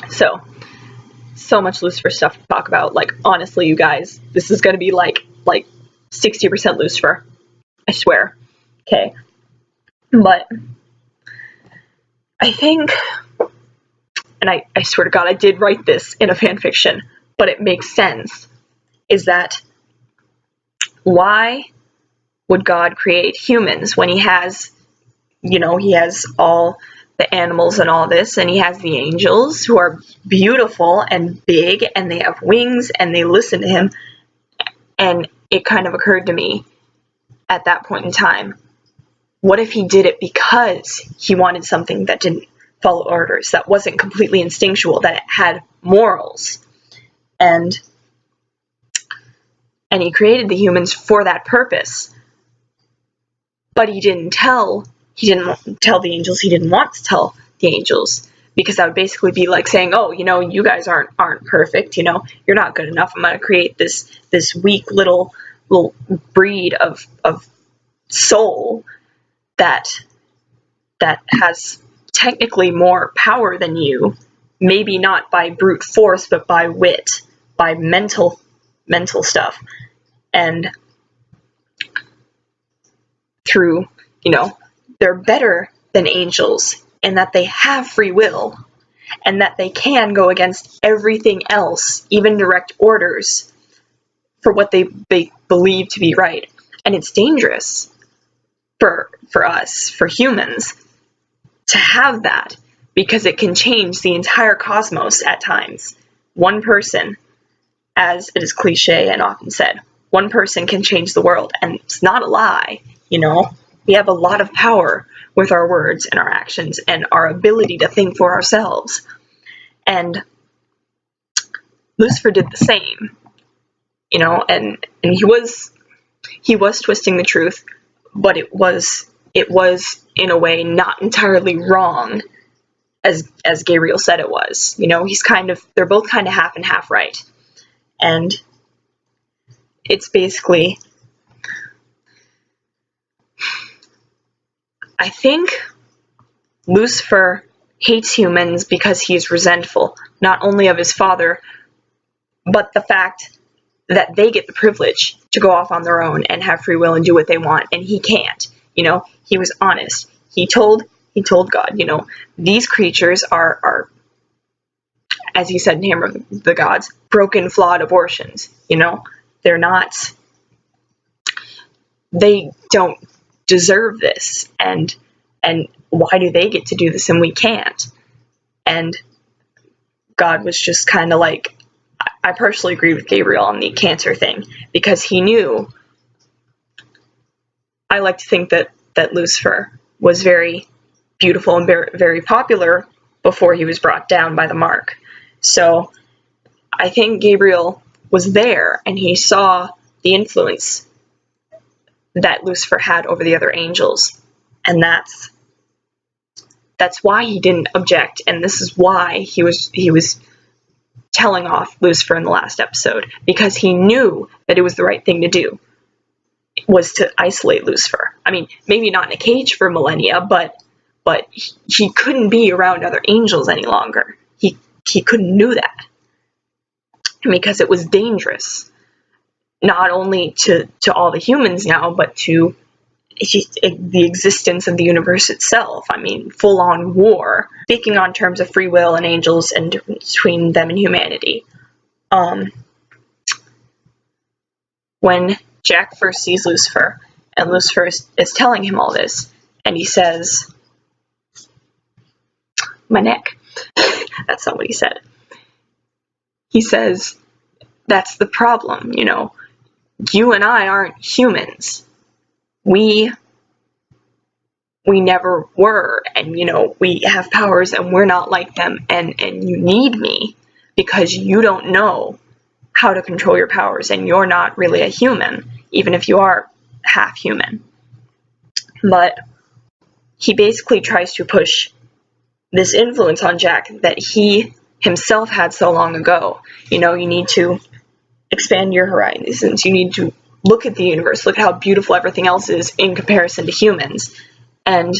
So much Lucifer stuff to talk about. Like, honestly, you guys, this is going to be like 60% Lucifer. I swear. Okay. But I think, and I swear to God, I did write this in a fan fiction, but it makes sense, is that why would God create humans when he has, he has all the animals and all this, and he has the angels who are beautiful and big, and they have wings, and they listen to him. And it kind of occurred to me at that point in time, what if he did it because he wanted something that didn't follow orders, that wasn't completely instinctual, that it had morals? And he created the humans for that purpose. But he didn't tell the angels, he didn't want to tell the angels, because that would basically be like saying, oh, you guys aren't perfect, you're not good enough, I'm going to create this weak little breed of soul that has technically more power than you, maybe not by brute force, but by wit, by mental stuff, and through, they're better than angels in that they have free will, and that they can go against everything else, even direct orders, for what they believe to be right. And it's dangerous for us, for humans, to have that, because it can change the entire cosmos at times. One person, as it is cliche and often said, one person can change the world, and it's not a lie. We have a lot of power with our words and our actions and our ability to think for ourselves. And Lucifer did the same, and he was twisting the truth, but it was in a way not entirely wrong, as Gabriel said it was. They're both kind of half and half right. And it's basically, I think Lucifer hates humans because he is resentful, not only of his father, but the fact that they get the privilege to go off on their own and have free will and do what they want, and he can't. He was honest. He told God, these creatures are, as he said in Hammer of the Gods, broken, flawed abortions. They're not, they don't deserve this, and why do they get to do this and we can't? And God was just kind of like, I personally agree with Gabriel on the cancer thing, because he knew, I like to think that Lucifer was very beautiful and very, very popular before he was brought down by the mark. So I think Gabriel was there, and he saw the influence that Lucifer had over the other angels, and that's why he didn't object, and this is why he was telling off Lucifer in the last episode, because he knew that it was the right thing to do, was to isolate Lucifer. I mean, maybe not in a cage for millennia, but he couldn't be around other angels any longer. He couldn't do that, because it was dangerous, not only to all the humans now, but to the existence of the universe itself. I mean, full-on war. Speaking on terms of free will and angels and difference between them and humanity. When Jack first sees Lucifer, and Lucifer is telling him all this, and he says, my neck. That's not what he said. He says, that's the problem, you and I aren't humans. We never were, and we have powers, and we're not like them, and you need me because you don't know how to control your powers, and you're not really a human, even if you are half human. But he basically tries to push this influence on Jack that he himself had so long ago. You need to expand your horizons, you need to look at the universe, look at how beautiful everything else is in comparison to humans, and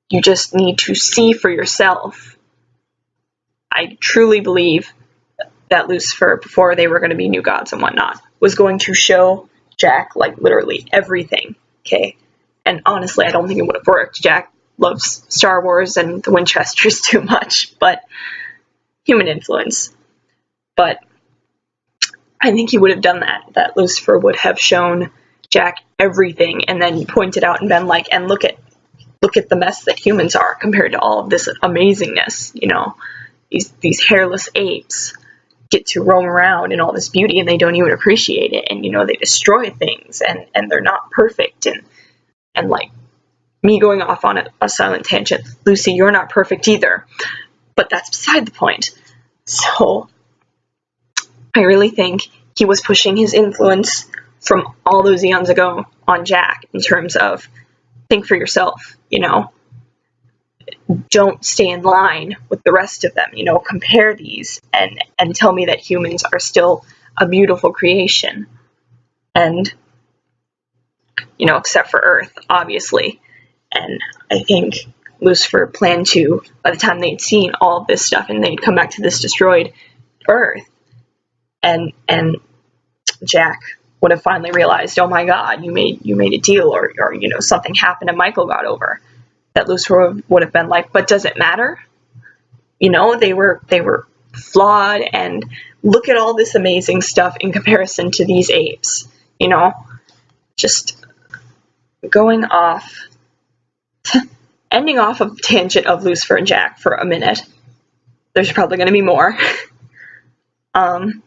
you just need to see for yourself I truly believe that Lucifer, before they were going to be new gods and whatnot, was going to show Jack, like, literally everything, okay? And honestly, I don't think it would have worked. Jack loves Star Wars and the Winchesters too much, but human influence. But I think he would have done that Lucifer would have shown Jack everything and then pointed out and been like, and look at the mess that humans are compared to all of this amazingness, you know, these hairless apes get to roam around in all this beauty and they don't even appreciate it, and you know, they destroy things and they're not perfect, and like me going off on a silent tangent, Lucy, you're not perfect either, but that's beside the point. So I really think he was pushing his influence from all those eons ago on Jack in terms of think for yourself, you know, don't stay in line with the rest of them, you know, compare these and tell me that humans are still a beautiful creation. And, you know, except for Earth, obviously. And I think Lucifer planned to, by the time they'd seen all of this stuff and they'd come back to this destroyed Earth, and Jack would have finally realized, oh my God, you made a deal, or you know, something happened and Michael got over, that Lucifer would have been like, but does it matter? You know, they were flawed, and look at all this amazing stuff in comparison to these apes, you know, just going off, ending off of the tangent of Lucifer and Jack for a minute. There's probably going to be more. I'm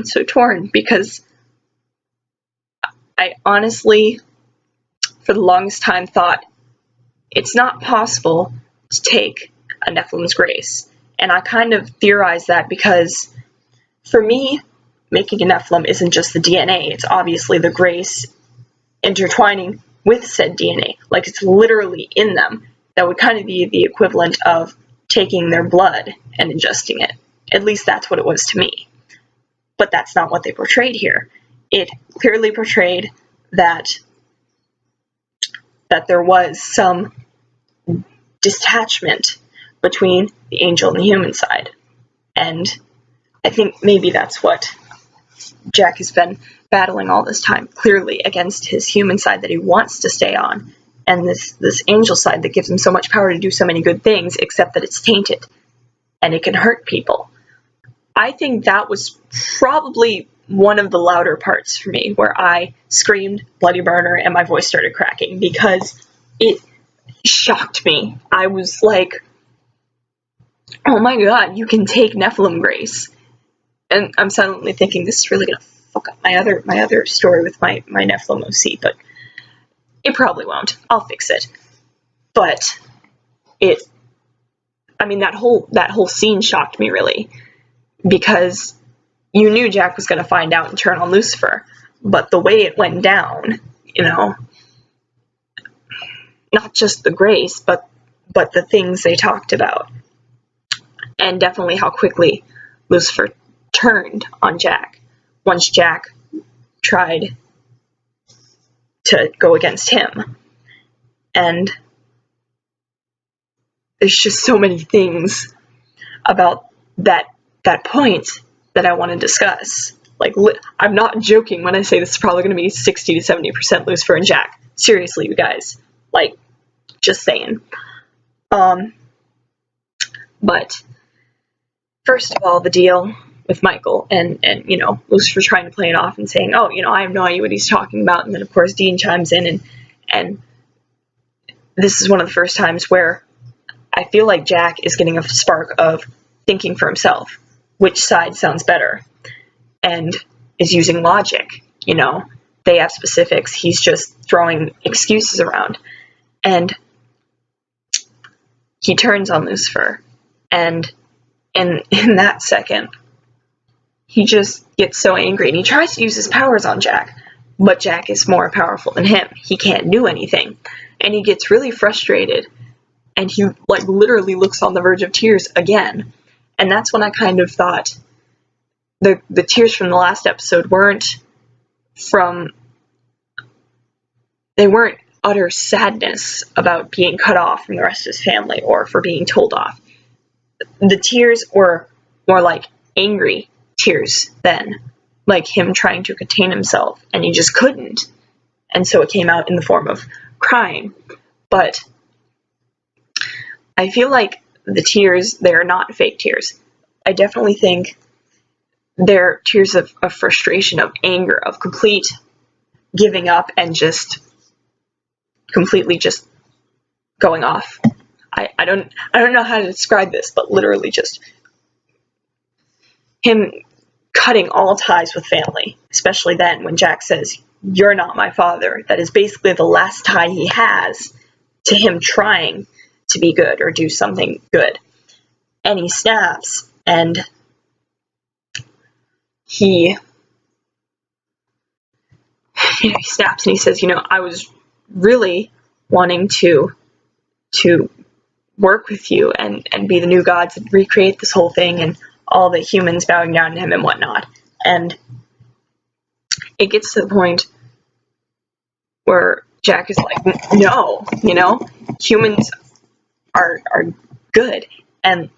so torn because I honestly, for the longest time, thought it's not possible to take a Nephilim's grace. And I kind of theorized that because, for me, making a Nephilim isn't just the DNA, it's obviously the grace intertwining with said DNA. Like, it's literally in them. That would kind of be the equivalent of taking their blood and ingesting it. At least that's what it was to me. But that's not what they portrayed here. It clearly portrayed that there was some detachment between the angel and the human side. And I think maybe that's what Jack has been battling all this time, clearly against his human side that he wants to stay on, and this angel side that gives him so much power to do so many good things, except that it's tainted and it can hurt people. I think that was probably one of the louder parts for me, where I screamed bloody murder and my voice started cracking, because it shocked me. I was like, oh my God, you can take Nephilim grace. And I'm silently thinking, this is really gonna fuck up my other story with my Nephilim OC, but it probably won't. I'll fix it. But that whole scene shocked me, really, because you knew Jack was going to find out and turn on Lucifer, but the way it went down, you know, not just the grace, but the things they talked about, and definitely how quickly Lucifer turned on Jack once Jack tried to go against him. And there's just so many things about that point that I want to discuss. Like, I'm not joking when I say this is probably going to be 60 to 70% Lucifer and Jack. Seriously, you guys. Like, just saying. But first of all, the deal with Michael and you know, Lucifer trying to play it off and saying, oh, you know, I have no idea what he's talking about. And then, of course, Dean chimes in, and this is one of the first times where I feel like Jack is getting a spark of thinking for himself. Which side sounds better? And is using logic, you know. They have specifics. He's just throwing excuses around. And he turns on Lucifer. And in that second, he just gets so angry. And he tries to use his powers on Jack. But Jack is more powerful than him. He can't do anything. And he gets really frustrated. And he, like, literally looks on the verge of tears again. And that's when I kind of thought the tears from the last episode weren't utter sadness about being cut off from the rest of his family or for being told off. The tears were more like angry tears then, like him trying to contain himself, and he just couldn't. And so it came out in the form of crying. But I feel like the tears, they're not fake tears. I definitely think they're tears of frustration, of anger, of complete giving up and just completely just going off. I don't know how to describe this, but literally just him cutting all ties with family, especially then when Jack says, "You're not my father." That is basically the last tie he has to him trying to be good or do something good. And he snaps, and he snaps and he says, I was really wanting to work with you and be the new gods and recreate this whole thing and all the humans bowing down to him and whatnot. And it gets to the point where Jack is like, no, humans are good, and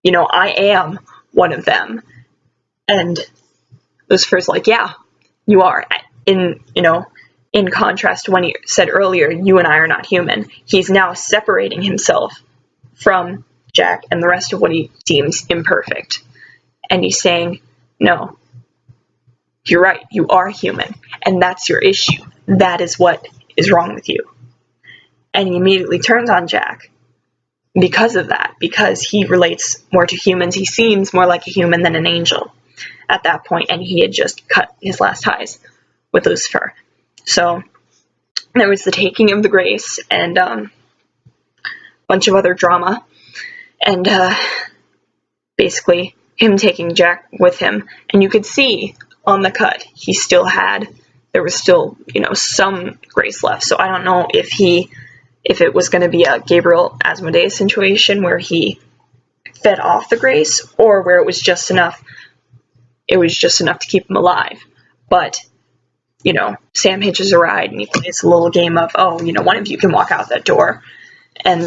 I am one of them. And Lucifer's like, yeah, you are. In contrast to when he said earlier, you and I are not human. He's now separating himself from Jack and the rest of what he deems imperfect. And he's saying, no, you're right, you are human, and that's your issue. That is what is wrong with you. And he immediately turns on Jack because of that, because he relates more to humans. He seems more like a human than an angel at that point, and he had just cut his last ties with Lucifer. So there was the taking of the grace and a bunch of other drama, and basically him taking Jack with him. And you could see on the cut there was still some grace left. So I don't know if it was going to be a Gabriel Asmodeus situation where he fed off the grace, or where it was just enough to keep him alive. But Sam hitches a ride and he plays a little game of, one of you can walk out that door. And